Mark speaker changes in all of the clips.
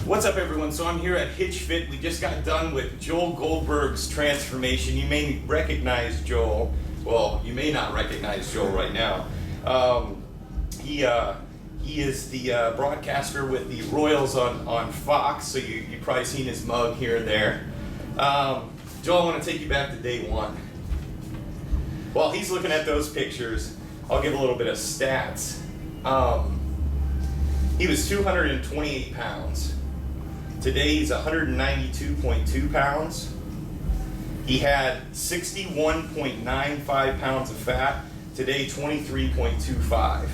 Speaker 1: What's up, everyone? So I'm here at Hitch Fit. We just got done with Joel Goldberg's transformation. You may recognize Joel. Well, you may not recognize Joel right now. He is the broadcaster with the Royals on Fox, so you've probably seen his mug here and there. Joel, I want to take you back to day one. While he's looking at those pictures, I'll give a little bit of stats. He was 228 pounds. Today he's 192.2 pounds. He had 61.95 pounds of fat. Today 23.25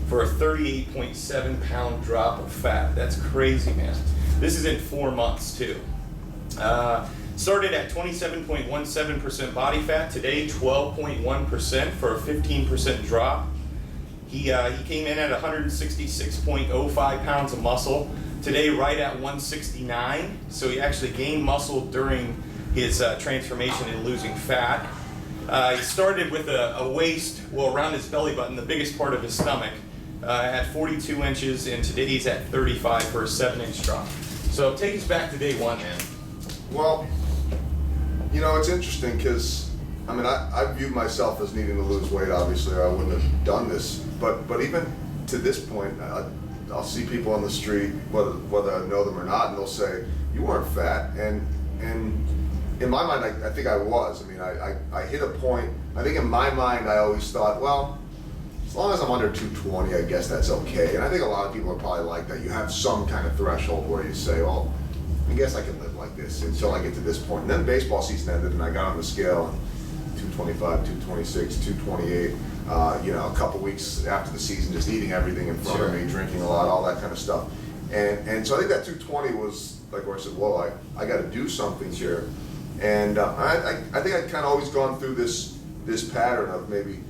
Speaker 1: for a 38.7 pound drop of fat. That's crazy, man. This is in 4 months too. Started at 27.17% body fat. Today 12.1% for a 15% drop. He came in at 166.05 pounds of muscle. Today, right at 169. So he actually gained muscle during his transformation and losing fat. He started with a waist, well, around his belly button, the biggest part of his stomach, at 42 inches, and today he's at 35 for a 7-inch drop. So take us back to day one, man.
Speaker 2: Well, you know, it's interesting because, I mean, I viewed myself as needing to lose weight, obviously, or I wouldn't have done this. But even to this point, I'll see people on the street, whether I know them or not, and they'll say, "You weren't fat," and in my mind, I think I was. I mean, I hit a point. I think in my mind, I always thought, well, as long as I'm under 220, I guess that's okay. And I think a lot of people are probably like that. You have some kind of threshold where you say, well, I guess I can live like this until I get to this point. And then baseball season ended, and I got on the scale, and 225, 226, 228. You know, a couple weeks after the season, just eating everything in front of me, drinking a lot, all that kind of stuff. And so I think that 220 was like where I said, well, I got to do something here. And I think I'd kind of always gone through this pattern of maybe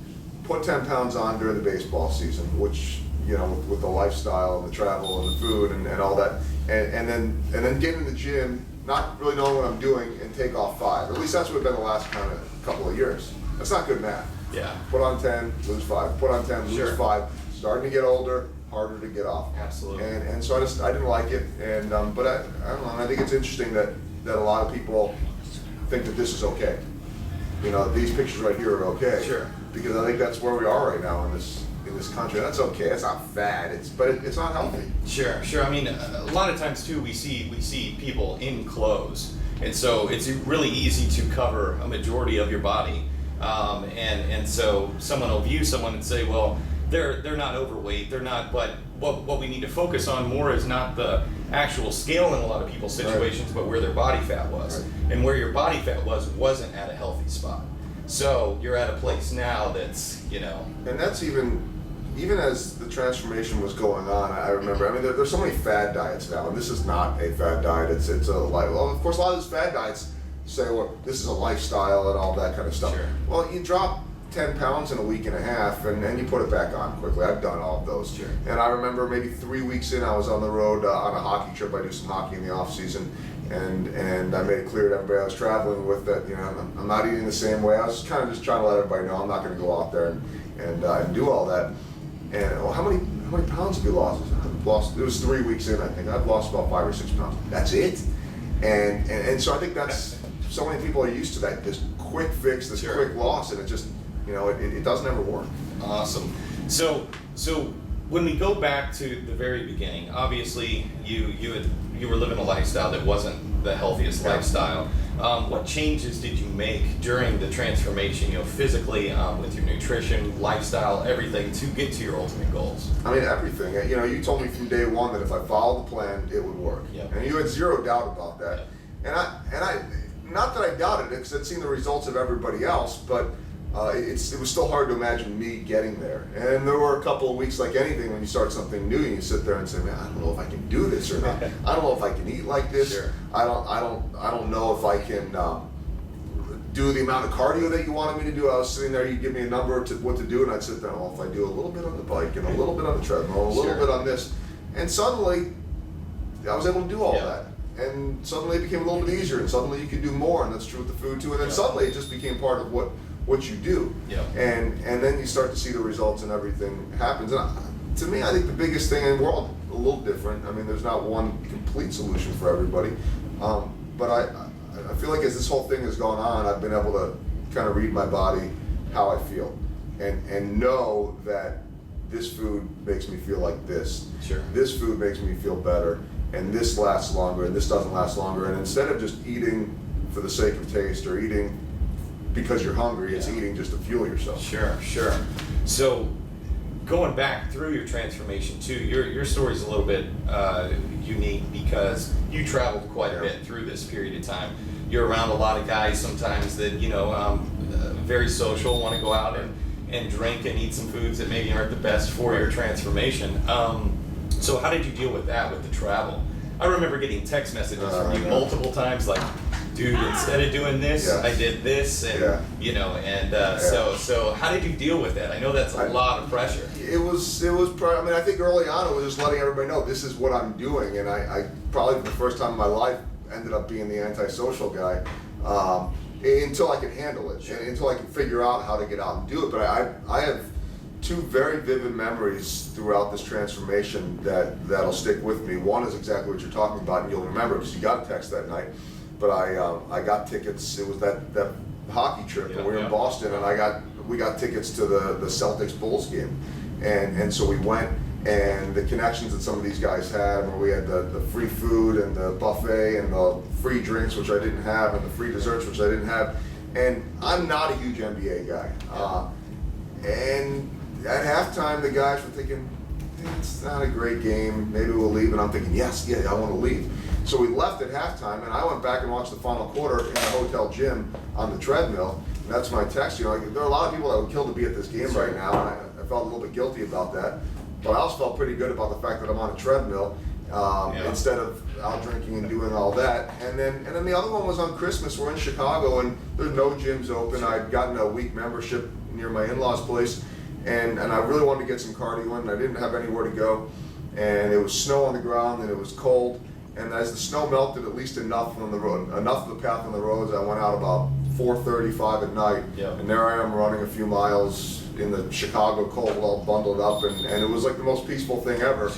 Speaker 2: put 10 pounds on during the baseball season, which, you know, with the lifestyle and the travel and the food and all that, and then get in the gym, not really knowing what I'm doing, and take off 5. At least that's what it's been the last kind of couple of years. That's not good math.
Speaker 1: Yeah.
Speaker 2: Put on 10, lose 5. Put on 10, lose 5. Starting to get older, harder to get off.
Speaker 1: Absolutely.
Speaker 2: And so I didn't like it. And but I don't know. I think it's interesting that a lot of people think that this is okay. You know, these pictures right here are okay.
Speaker 1: Sure.
Speaker 2: Because I think that's where we are right now in this country. That's okay. It's not fat. But it's not healthy.
Speaker 1: Sure. I mean, a lot of times too, we see people in clothes, and so it's really easy to cover a majority of your body. And so someone will view someone and say, well, they're not overweight, they're not, but what we need to focus on more is not the actual scale in a lot of people's situations, but where their body fat was.
Speaker 2: Right.
Speaker 1: And where your body fat wasn't at a healthy spot. So you're at a place now that's, you know.
Speaker 2: And that's even as the transformation was going on, I remember, I mean, there's so many fad diets now, and this is not a fad diet, it's a life. Well, of course, a lot of these fad diets say, well, this is a lifestyle and all that kind of stuff.
Speaker 1: Sure.
Speaker 2: Well, you drop 10 pounds in a week and a half, and you put it back on quickly. I've done all of those.
Speaker 1: Sure.
Speaker 2: And I remember maybe 3 weeks in, I was on the road on a hockey trip. I do some hockey in the off season, and I made it clear to everybody I was traveling with that, you know, I'm not eating the same way. I was kind of just trying to let everybody know I'm not going to go out there and do all that. And well, how many pounds have you lost? It was 3 weeks in, I think. I've lost about 5 or 6 pounds. That's it. And so I think that's. So many people are used to that, this quick fix, this quick loss, and it just, you know, it doesn't ever work.
Speaker 1: Awesome. So when we go back to the very beginning, obviously you were living a lifestyle that wasn't the healthiest lifestyle. What changes did you make during the transformation, you know, physically, with your nutrition, lifestyle, everything to get to your ultimate goals?
Speaker 2: I mean, everything. You know, you told me from day one that if I followed the plan, it would work.
Speaker 1: Yep.
Speaker 2: And you had zero doubt about that.
Speaker 1: Yep.
Speaker 2: And I not that I doubted it, because I'd seen the results of everybody else, but it was still hard to imagine me getting there. And there were a couple of weeks, like anything, when you start something new and you sit there and say, man, I don't know if I can do this or not. I don't know if I can eat like this.
Speaker 1: Sure.
Speaker 2: I don't know if I can do the amount of cardio that you wanted me to do. I was sitting there, you'd give me a number to what to do, and I'd sit there, well, if I do a little bit on the bike and a little bit on the treadmill, a little bit on this, and suddenly I was able to do all that. And suddenly it became a little bit easier, and suddenly you could do more, and that's true with the food too. And then suddenly it just became part of what you do. And then you start to see the results, and everything happens. And to me, I think the biggest thing in the world, a little different. I mean, there's not one complete solution for everybody. But I feel like as this whole thing has gone on, I've been able to kind of read my body, how I feel, and know that this food makes me feel like this.
Speaker 1: Sure.
Speaker 2: This food makes me feel better, and this lasts longer, and this doesn't last longer. And instead of just eating for the sake of taste or eating because you're hungry, it's eating just to fuel yourself.
Speaker 1: Sure. So, going back through your transformation too, your story's a little bit unique because you traveled quite a bit through this period of time. You're around a lot of guys sometimes that, very social, want to go out and drink and eat some foods that maybe aren't the best for your transformation. So how did you deal with that, with the travel? I remember getting text messages from you multiple times like, dude, instead of doing this, I did this, and so how did you deal with that? I know that's a lot of pressure.
Speaker 2: It was I mean, I think early on it was just letting everybody know this is what I'm doing, and I probably for the first time in my life ended up being the antisocial guy until I could handle it, and until I could figure out how to get out and do it. But I have two very vivid memories throughout this transformation that'll stick with me. One is exactly what you're talking about, and you'll remember because you got a text that night. But I got tickets. It was that hockey trip, and we were in Boston, and we got tickets to the Celtics Bulls game, and so we went, and the connections that some of these guys had, where we had the free food and the buffet and the free drinks, which I didn't have, and the free desserts, which I didn't have, and I'm not a huge NBA guy, and at halftime the guys were thinking, it's not a great game, maybe we'll leave, and I'm thinking, I want to leave. So we left at halftime, and I went back and watched the final quarter in the hotel gym on the treadmill. And that's my text. There are a lot of people that would kill to be at this game right now, and I felt a little bit guilty about that. But I also felt pretty good about the fact that I'm on a treadmill instead of out drinking and doing all that. And then the other one was on Christmas. We're in Chicago, and there's no gyms open. I'd gotten a week membership near my in-laws' place, and I really wanted to get some cardio in, and I didn't have anywhere to go. And it was snow on the ground, and it was cold. And as the snow melted at least enough on the road, enough of the path on the roads, I went out about 4:35 at night, and there I am running a few miles in the Chicago cold, all bundled up, and it was like the most peaceful thing ever.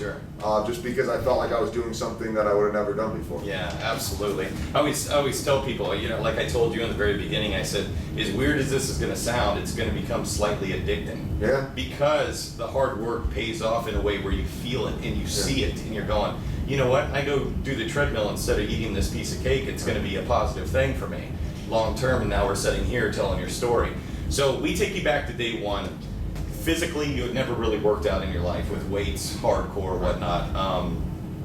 Speaker 2: Just because I felt like I was doing something that I would have never done before. Yeah,
Speaker 1: absolutely. I always tell people, like I told you in the very beginning, I said, as weird as this is going to sound, it's going to become slightly addicting.
Speaker 2: Yeah.
Speaker 1: Because the hard work pays off in a way where you feel it and you see it, and you're going, you know what, I go do the treadmill instead of eating this piece of cake, it's going to be a positive thing for me long term, and now we're sitting here telling your story. So we take you back to day one. Physically, you had never really worked out in your life with weights, hardcore, whatnot.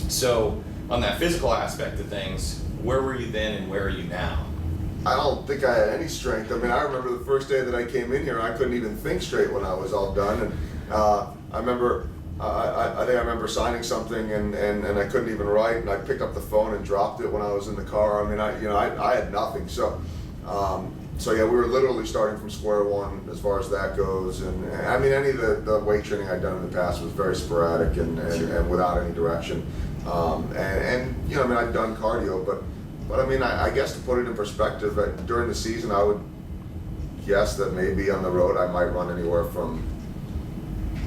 Speaker 1: So on that physical aspect of things, where were you then and where are you now?
Speaker 2: I don't think I had any strength. I mean, I remember the first day that I came in here, I couldn't even think straight when I was all done. And I remember, I think I remember signing something and I couldn't even write, and I picked up the phone and dropped it when I was in the car. I mean, I had nothing. So yeah, we were literally starting from square one as far as that goes. And I mean, any of the weight training I'd done in the past was very sporadic and without any direction. I'd done cardio, but I mean, I guess to put it in perspective, during the season, I would guess that maybe on the road I might run anywhere from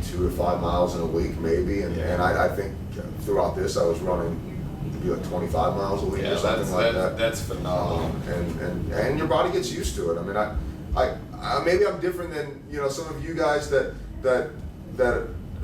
Speaker 2: 2 to 5 miles in a week, maybe. And I think throughout this, I was running maybe like 25 miles a week or something like that.
Speaker 1: That's phenomenal.
Speaker 2: And your body gets used to it. I mean, I maybe I'm different than some of you guys that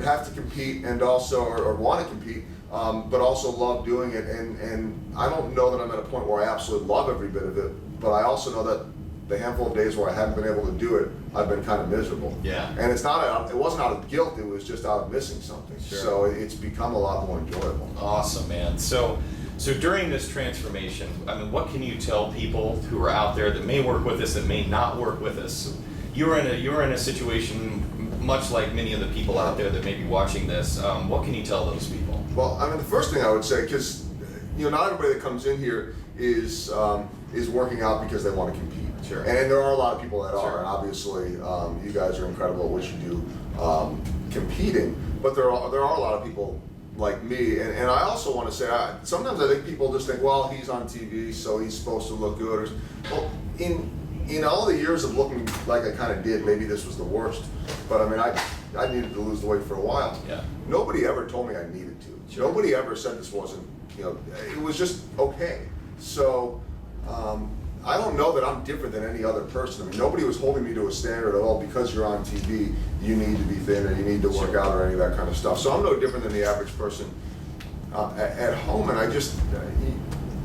Speaker 2: have to compete and also or want to compete. But also love doing it, and I don't know that I'm at a point where I absolutely love every bit of it, but I also know that the handful of days where I haven't been able to do it, I've been kind of miserable.
Speaker 1: Yeah.
Speaker 2: And it wasn't out of guilt, it was just out of missing something.
Speaker 1: Sure.
Speaker 2: So it's become a lot more enjoyable.
Speaker 1: Awesome, man. So during this transformation, I mean, what can you tell people who are out there that may work with us, that may not work with us? You're in a situation much like many of the people out there that may be watching this. What can you tell those people?
Speaker 2: Well, I mean, the first thing I would say, because not everybody that comes in here is working out because they want to compete.
Speaker 1: Sure.
Speaker 2: And there are a lot of people that
Speaker 1: Sure.
Speaker 2: are, and obviously you guys are incredible at what you do competing. But there are a lot of people like me, and I also want to say, sometimes I think people just think, well, he's on TV, so he's supposed to look good. Well, in all the years of looking like I kind of did, maybe this was the worst. But I mean, I needed to lose the weight for a while.
Speaker 1: Yeah.
Speaker 2: Nobody ever told me I needed to.
Speaker 1: Sure.
Speaker 2: Nobody ever said this wasn't, it was just okay. So, I don't know that I'm different than any other person. I mean, nobody was holding me to a standard of, because you're on TV, you need to be thin or you need to work out or any of that kind of stuff. So I'm no different than the average person at home. And I just,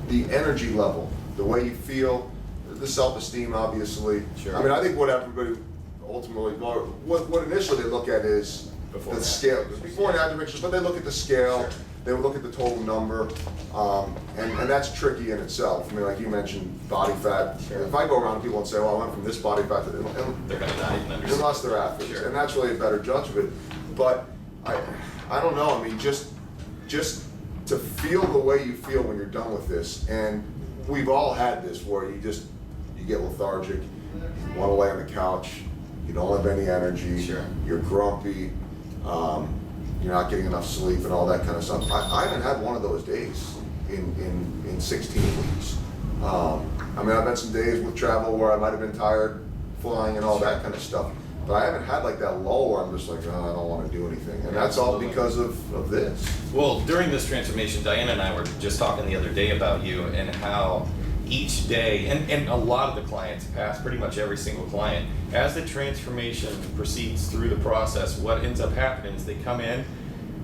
Speaker 2: the energy level, the way you feel, the self-esteem, obviously.
Speaker 1: Sure.
Speaker 2: I mean, I think what everybody ultimately, what initially they look at is
Speaker 1: Before
Speaker 2: the
Speaker 1: and
Speaker 2: scale.
Speaker 1: after pictures,
Speaker 2: Before and
Speaker 1: yeah.
Speaker 2: after pictures, but they look at the scale.
Speaker 1: Sure.
Speaker 2: They would look at the total number, and that's tricky in itself. I mean, like you mentioned, body fat.
Speaker 1: Sure.
Speaker 2: If I go around to people and say, well, I went from this body fat to this,
Speaker 1: They're going to not even understand.
Speaker 2: unless they're athletes,
Speaker 1: Sure.
Speaker 2: and that's really a better judge of it. But I don't know. I mean, just to feel the way you feel when you're done with this, and we've all had this where you get lethargic, you want to lay on the couch, you don't have any energy,
Speaker 1: Sure.
Speaker 2: you're grumpy. You're not getting enough sleep and all that kind of stuff. I haven't had one of those days in 16 weeks. I mean, I've had some days with travel where I might have been tired flying and all that kind of stuff, but I haven't had like that lull where I'm just like, I don't want to do anything. And that's all because of this.
Speaker 1: Well, during this transformation, Diana and I were just talking the other day about you and how each day, and a lot of the clients pass, pretty much every single client, as the transformation proceeds through the process, what ends up happening is they come in,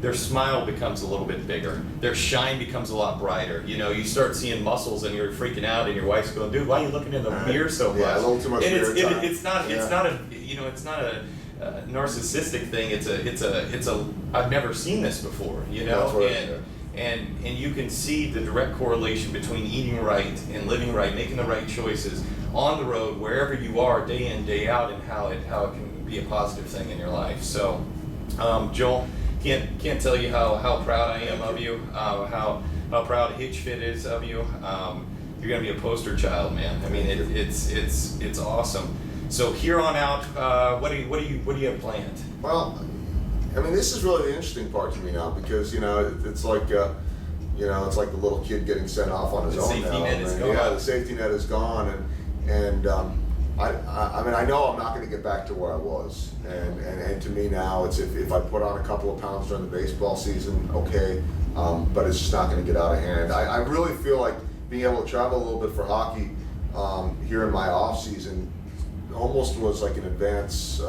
Speaker 1: their smile becomes a little bit bigger, their shine becomes a lot brighter. You start seeing muscles and you're freaking out, and your wife's going, dude, why are you looking in the mirror so much?
Speaker 2: Yeah, a little too much
Speaker 1: and
Speaker 2: mirror time.
Speaker 1: it's not a narcissistic thing. It's a I've never seen this before,
Speaker 2: That's what it is.
Speaker 1: And you can see the direct correlation between eating right and living right, making the right choices on the road, wherever you are, day in, day out, and how it can be a positive thing in your life. So, Joel, can't tell you how proud I am of you, how proud Hitch Fit is of you. You're gonna be a poster child, man. I mean, it's awesome. So here on out, what do you have planned?
Speaker 2: Well, I mean, this is really the interesting part to me now because it's like it's like the little kid getting sent off on his
Speaker 1: The
Speaker 2: own
Speaker 1: safety
Speaker 2: now.
Speaker 1: net is gone.
Speaker 2: Yeah, the safety net is gone, and I mean, I know I'm not going to get back to where I was, and to me now it's if I put on a couple of pounds during the baseball season, okay, but it's just not going to get out of hand. I really feel like being able to travel a little bit for hockey here in my off season almost was like an advance.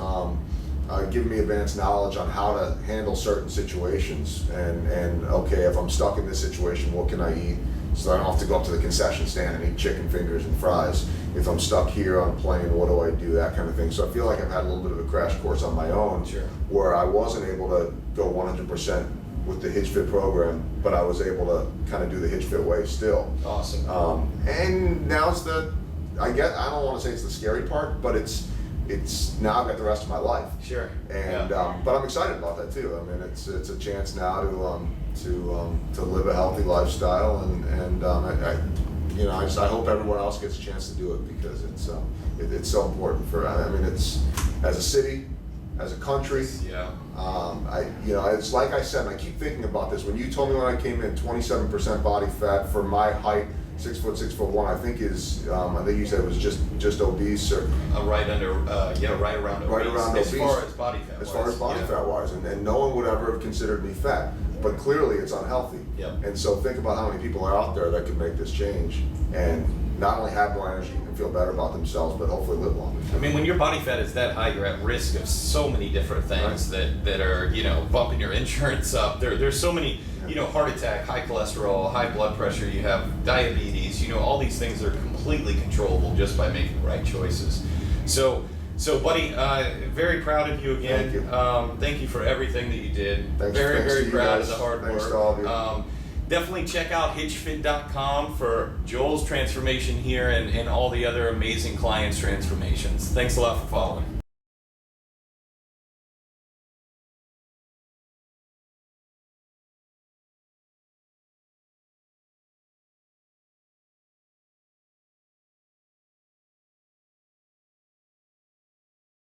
Speaker 2: Giving me advanced knowledge on how to handle certain situations and okay, if I'm stuck in this situation, what can I eat so that I don't have to go up to the concession stand and eat chicken fingers and fries. If I'm stuck here on a plane, what do I do, that kind of thing. So I feel like I've had a little bit of a crash course on my own.
Speaker 1: Sure.
Speaker 2: Where I wasn't able to go 100% with the Hitch Fit program, but I was able to kind of do the Hitch Fit way still.
Speaker 1: Awesome.
Speaker 2: And now it's I don't want to say it's the scary part, but it's now I've got the rest of my life.
Speaker 1: Sure.
Speaker 2: And
Speaker 1: Yeah.
Speaker 2: but I'm excited about that too. I mean, it's a chance now to live a healthy lifestyle, and I hope everyone else gets a chance to do it because it's so important for. I mean, it's as a city, as a country.
Speaker 1: Yeah.
Speaker 2: It's like I said, and I keep thinking about this. When you told me when I came in, 27% body fat for my height. 6'1", I think I think you said it was just obese or
Speaker 1: Right under, right around obese.
Speaker 2: Right around
Speaker 1: as
Speaker 2: obese.
Speaker 1: far as body fat.
Speaker 2: As far as body fat wise, and no one would ever have considered me fat, but clearly it's unhealthy.
Speaker 1: Yep.
Speaker 2: And so think about how many people are out there that could make this change and not only have more energy and feel better about themselves, but hopefully live longer.
Speaker 1: I mean, when your body fat is that high, you're at risk of so many different things that are, bumping your insurance up. There's so many, heart attack, high cholesterol, high blood pressure, you have diabetes, all these things are completely controllable just by making the right choices. So buddy, very proud of you again.
Speaker 2: Thank you.
Speaker 1: Thank you for everything that you did.
Speaker 2: Thanks
Speaker 1: Very
Speaker 2: to
Speaker 1: proud
Speaker 2: you
Speaker 1: of
Speaker 2: guys.
Speaker 1: the hard
Speaker 2: Thanks
Speaker 1: work.
Speaker 2: to all of you.
Speaker 1: Definitely check out hitchfit.com for Joel's transformation here and all the other amazing clients' transformations. Thanks a lot for following.